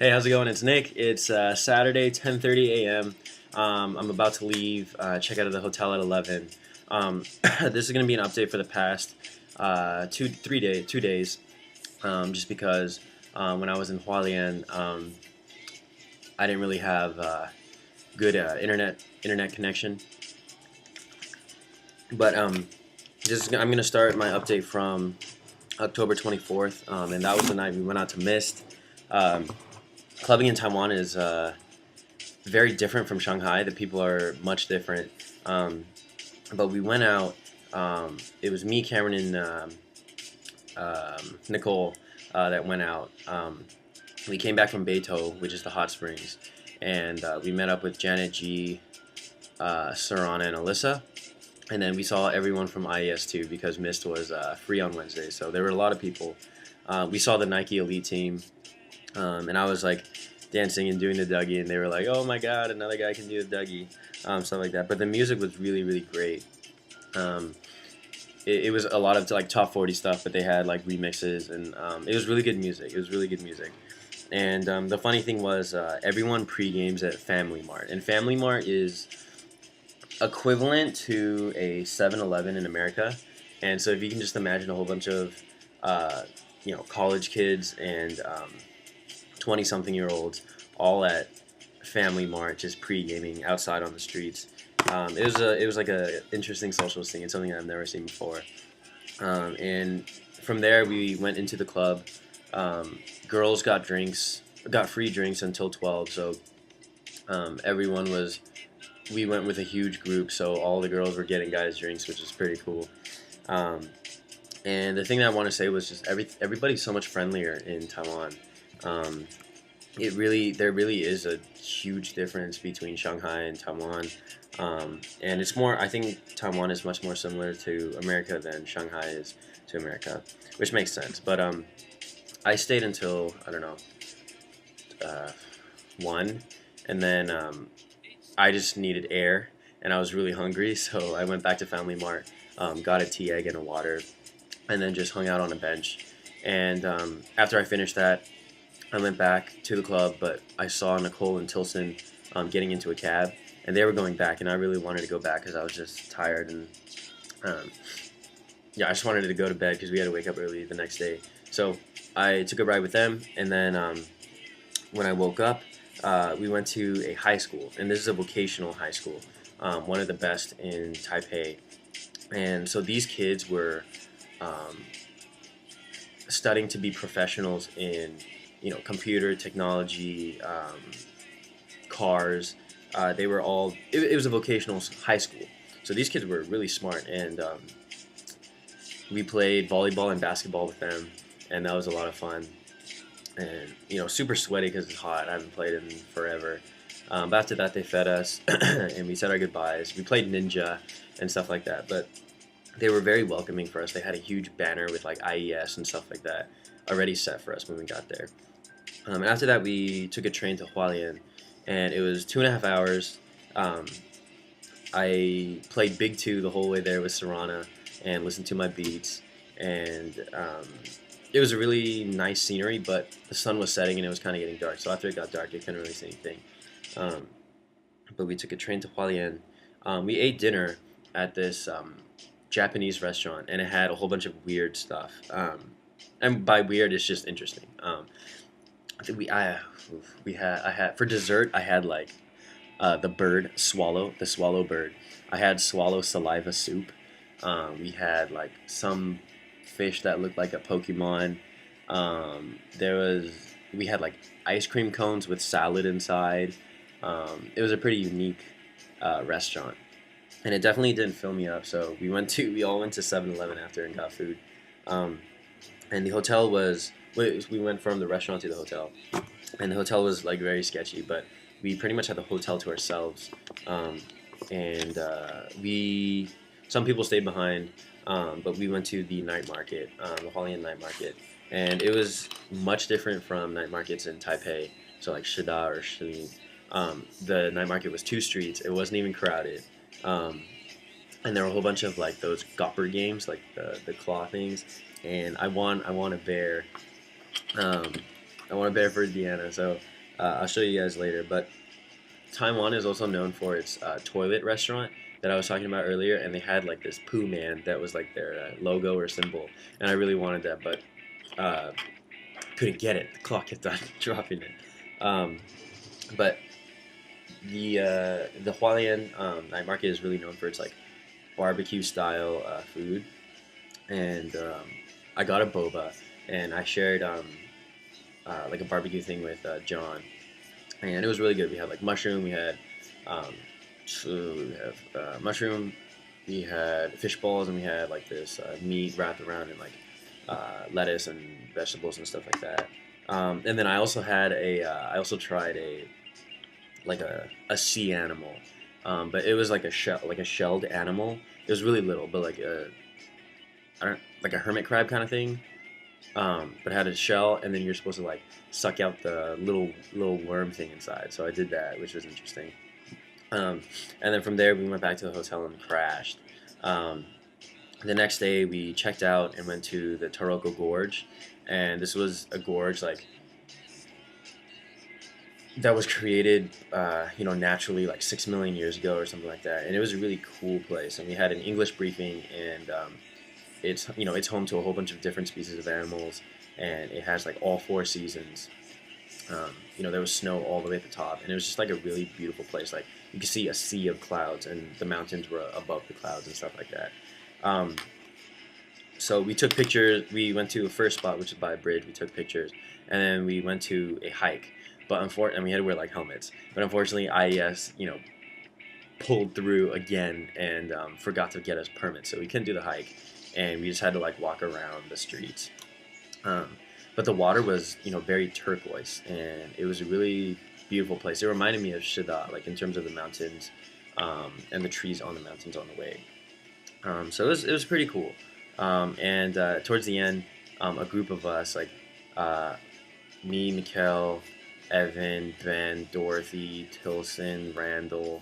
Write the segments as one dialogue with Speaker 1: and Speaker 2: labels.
Speaker 1: Hey, how's it going? It's Nick. It's Saturday, 10:30 a.m. I'm about to leave. Check out of the hotel at 11. This is gonna be an update for the past 2 days. Just because when I was in Hualien, I didn't really have good internet connection. But I'm gonna start my update from October 24th, and that was the night we went out to Mist. Um, Clubbing in Taiwan is very different from Shanghai. The people are much different. Um, but we went out. It was me, Cameron, and Nicole that went out. We came back from Beito, which is the hot springs, and we met up with Janet G, Sarana, and Alyssa. And then we saw everyone from IES too because Mist was free on Wednesday, so there were a lot of people. We saw the Nike Elite team, and I was like dancing and doing the Dougie, and they were like, "Oh my God, another guy can do the Dougie," stuff like that. But the music was really, really great. Um, it was a lot of like top 40 stuff, but they had like remixes, and it was really good music. It was really good music. And the funny thing was, everyone pre-games at Family Mart, and Family Mart is equivalent to a 7-Eleven in America. And so if you can just imagine a whole bunch of college kids and 20-something-year-olds all at Family Mart just pre-gaming outside on the streets. It was like a interesting social scene, something I've never seen before. And from there we went into the club. Girls got free drinks until 12. So everyone was. We went with a huge group, so all the girls were getting guys drinks, which is pretty cool. And the thing that I want to say was just everybody's so much friendlier in Taiwan. There really is a huge difference between Shanghai and Taiwan, and it's more. I think Taiwan is much more similar to America than Shanghai is to America, which makes sense. But I stayed until I don't know 1, and then I just needed air, and I was really hungry, so I went back to Family Mart, got a tea, egg, and a water, and then just hung out on a bench. And after I finished that, I went back to the club, but I saw Nicole and Tilson getting into a cab, and they were going back, and I really wanted to go back because I was just tired, and I just wanted to go to bed because we had to wake up early the next day. So I took a ride with them, and then when I woke up, we went to a high school, and this is a vocational high school, one of the best in Taipei. And so these kids were studying to be professionals in, computer technology, cars. They were all. It was a vocational high school, so these kids were really smart, and we played volleyball and basketball with them, and that was a lot of fun. And super sweaty because it's hot. I haven't played in forever. But after that, they fed us, and we said our goodbyes. We played Ninja and stuff like that, but they were very welcoming for us. They had a huge banner with like IES and stuff like that already set for us when we got there. And after that, we took a train to Hualien, and it was 2.5 hours. I played Big Two the whole way there with Sarana and listened to my beats, and it was a really nice scenery, but the sun was setting and it was kind of getting dark. So after it got dark, you couldn't really see anything. But we took a train to Hualien. We ate dinner at this Japanese restaurant, and it had a whole bunch of weird stuff. And by weird, it's just interesting. I had for dessert. I had like the swallow bird. I had swallow saliva soup. We had like some fish that looked like a Pokemon. We had like ice cream cones with salad inside. It was a pretty unique restaurant, and it definitely didn't fill me up. So we all went to 7-Eleven after and got food. And the hotel was we went from the restaurant to the hotel, and the hotel was like very sketchy, but we pretty much had the hotel to ourselves. And some people stayed behind. But we went to the night market, the Hualien night market, and it was much different from night markets in Taipei, so like Shida or Shilin. The night market was 2 streets, it wasn't even crowded, and there were a whole bunch of like those gopper games, like the claw things, and I won a bear. I want a bear for Deanna. So I'll show you guys later. But Taiwan is also known for its toilet restaurant that I was talking about earlier, and they had like this poo man that was like their logo or symbol, and I really wanted that, but uh, couldn't get it. The clock kept on dropping it. Um, but the Hualien night market is really known for its like barbecue style food, and I got a boba, and I shared like a barbecue thing with John, and it was really good. We had like mushroom, um, we have mushroom, we had fish balls, and we had like this meat wrapped around in like lettuce and vegetables and stuff like that. And then I also had I also tried like a sea animal, but it was like a shelled animal. It was really little, but like I don't like a hermit crab kind of thing. But it had a shell, and then you're supposed to like suck out the little worm thing inside. So I did that, which was interesting. And then from there, we went back to the hotel and crashed. Um, the next day, we checked out and went to the Taroko Gorge, and this was a gorge like that was created, naturally like 6 million years ago or something like that. And it was a really cool place. And we had an English briefing, and it's home to a whole bunch of different species of animals, and it has like all four seasons. There was snow all the way at the top, and it was just like a really beautiful place. Like you could see a sea of clouds, and the mountains were above the clouds and stuff like that. Um, so we took pictures. We went to the first spot, which is by a bridge. We took pictures, and then we went to a hike. But unfortunately, we had to wear like helmets. But unfortunately, IES, pulled through again and forgot to get us permits, so we couldn't do the hike, and we just had to like walk around the streets. Um, but the water was, very turquoise, and it was a really beautiful place. It reminded me of Shida, like in terms of the mountains, and the trees on the mountains on the way. So it was pretty cool. And towards the end, a group of us, like me, Mikkel, Evan, Ben, Dorothy, Tilson, Randall,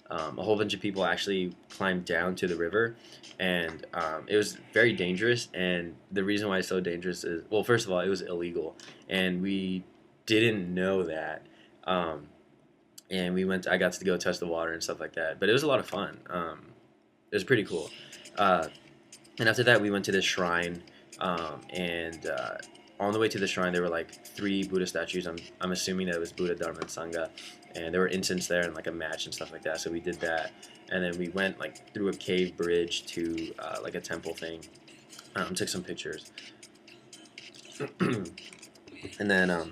Speaker 1: a whole bunch of people actually climbed down to the river, and it was very dangerous. And the reason why it's so dangerous is, well, first of all, it was illegal, and we didn't know that. And we went. I got to go test the water and stuff like that, but it was a lot of fun. It was pretty cool. Uh, and after that, we went to this shrine, and on the way to the shrine, there were like three Buddha statues. I'm assuming that it was Buddha, Dharma, and Sangha, and there were incense there and like a match and stuff like that. So we did that, and then we went like through a cave bridge to like a temple thing. Took some pictures, and then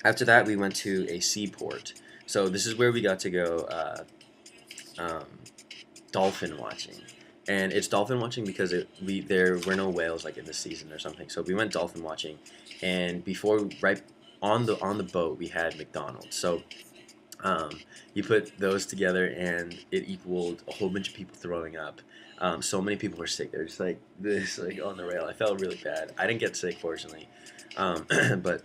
Speaker 1: after that, we went to a seaport. So this is where we got to go um, dolphin watching. And it's dolphin watching because there were no whales like in the season or something. So we went dolphin watching, and right on the boat we had McDonald's. So you put those together, and it equaled a whole bunch of people throwing up. So many people were sick. They're just like this, like on the rail. I felt really bad. I didn't get sick, fortunately, but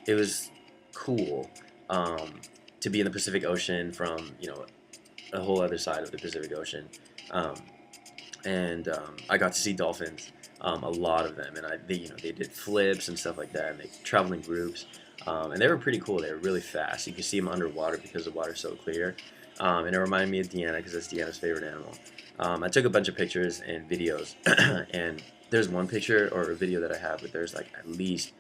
Speaker 1: it was cool to be in the Pacific Ocean from a whole other side of the Pacific Ocean. And I got to see dolphins, a lot of them, and they did flips and stuff like that, and they traveled in groups, and they were pretty cool. They were really fast. You could see them underwater because the water's so clear, and it reminded me of Deanna because it's Deanna's favorite animal. I took a bunch of pictures and videos, and there's one picture or a video that I have, but there's like at least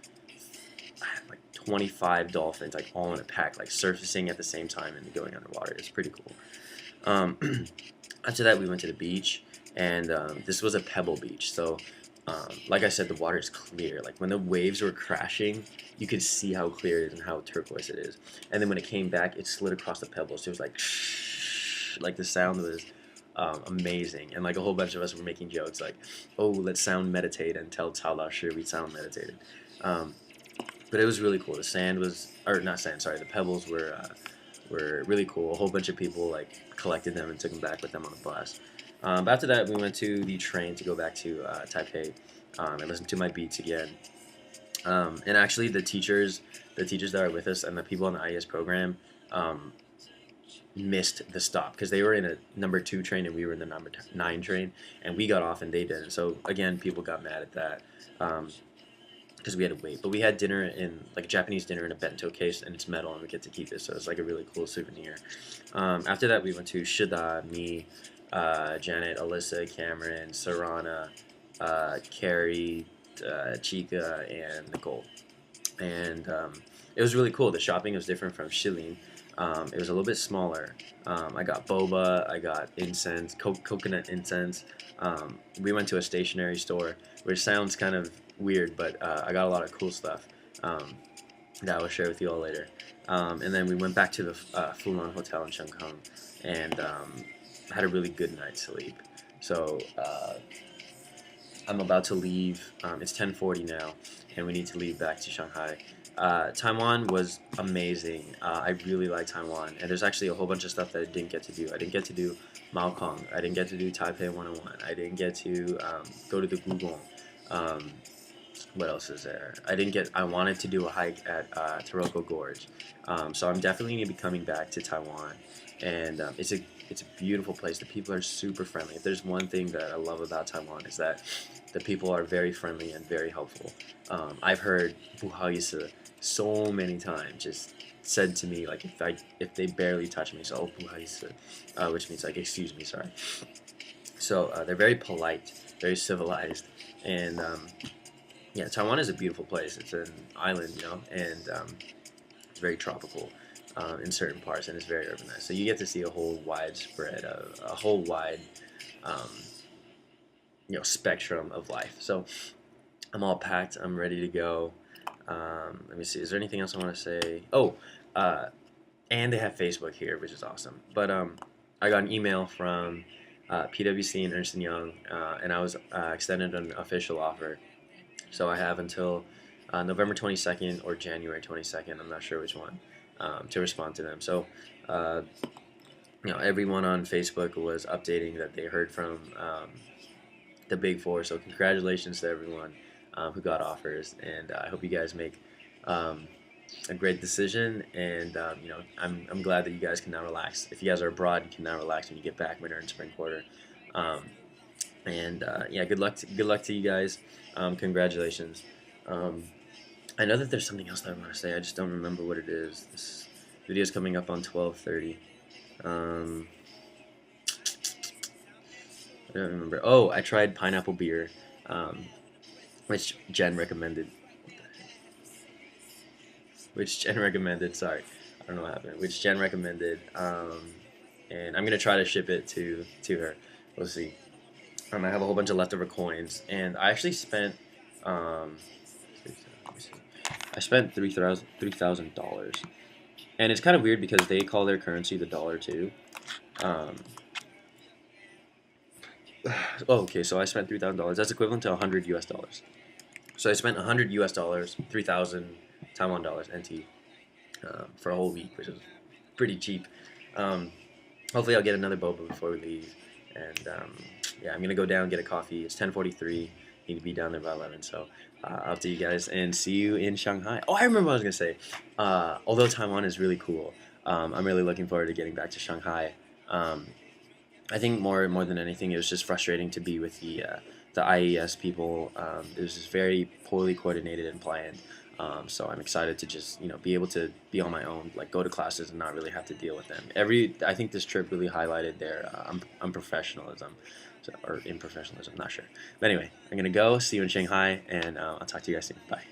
Speaker 1: like 25 dolphins, like all in a pack, like surfacing at the same time and going underwater. It's pretty cool. After that, we went to the beach. And this was a pebble beach, so like I said, the water is clear. Like when the waves were crashing, you could see how clear it is and how turquoise it is. And then when it came back, it slid across the pebbles. So it was like like the sound was amazing. And like a whole bunch of us were making jokes like, "Oh, let's sound meditate and tell Cao Lao Shi we sound meditated." But it was really cool. The sand was, or not sand, sorry, the pebbles were really cool. A whole bunch of people like collected them and took them back with them on the bus. But after that, we went to the train to go back to Taipei and listen to my beats again. And actually, the teachers that are with us and the people in the IES program missed the stop because they were in a number 2 train and we were in the number 9 train, and we got off and they didn't. So again, people got mad at that. because we had to wait. But we had dinner in like Japanese dinner in a bento case, and it's metal, and we get to keep it. So it's like a really cool souvenir. After that, we went to Shida, me, Janet, Alyssa, Cameron, Sarana, Carrie, Chica, and Nicole. And it was really cool. The shopping was different from Shilin. It was a little bit smaller. I got boba, I got incense, coconut incense. We went to a stationery store, which sounds kind of weird, but I got a lot of cool stuff that I will share with you all later. And then we went back to the Fulan Hotel in Shenkang and had a really good night's sleep. So I'm about to leave. It's 10:40 now, and we need to leave back to Shanghai. Taiwan was amazing. I really like Taiwan, and there's actually a whole bunch of stuff that I didn't get to do. I didn't get to do Maokong. I didn't get to do Taipei 101. I didn't get to go to the Gugong. What else is there? I wanted to do a hike at Taroko Gorge. So I'm definitely going to be coming back to Taiwan, and it's a beautiful place. The people are super friendly. If there's one thing that I love about Taiwan is that the people are very friendly and very helpful. I've heard 不好意思 so many times, just said to me like if they barely touch me, so 不好意思, which means like excuse me, sorry. So they're very polite, very civilized, and yeah, Taiwan is a beautiful place. It's an island, and it's very tropical in certain parts, and it's very urbanized. So you get to see a whole wide spectrum of life. So I'm all packed. I'm ready to go. Let me see. Is there anything else I want to say? Oh, and they have Facebook here, which is awesome. But I got an email from PwC and Ernst & Young, and I was extended an official offer. So I have until November 22nd or January 22nd. I'm not sure which one to respond to them. So everyone on Facebook was updating that they heard from the Big Four. So congratulations to everyone who got offers, and I hope you guys make a great decision. And I'm glad that you guys can now relax. If you guys are abroad, you can now relax when you get back winter and spring quarter. Yeah, good luck to you guys. Congratulations. I know that there's something else that I want to say. I just don't remember what it is. This video is coming up on 12:30. I don't remember. Oh, I tried pineapple beer, which Jen recommended. Sorry, I don't know what happened. Which Jen recommended, and I'm gonna try to ship it to her. We'll see. I have a whole bunch of leftover coins, and I actually spent $3,000, and it's kind of weird because they call their currency the dollar too. Okay, so I spent $3,000. That's equivalent to $100 US. So I spent $100 US, 3,000 Taiwan dollars NT, for a whole week, which is pretty cheap. Hopefully I'll get another boba before we leave, and yeah, I'm gonna go down and get a coffee. It's 10:43. Need to be down there by 11. So I'll see you guys and see you in Shanghai. Oh, I remember what I was gonna say. Although Taiwan is really cool, I'm really looking forward to getting back to Shanghai. I think more than anything, it was just frustrating to be with the IES people. It was just very poorly coordinated and planned. So I'm excited to just be able to be on my own, like go to classes and not really have to deal with them. I think this trip really highlighted their unprofessionalism, or improfessionalism, not sure. But anyway, I'm gonna go. See you in Shanghai, and I'll talk to you guys soon. Bye.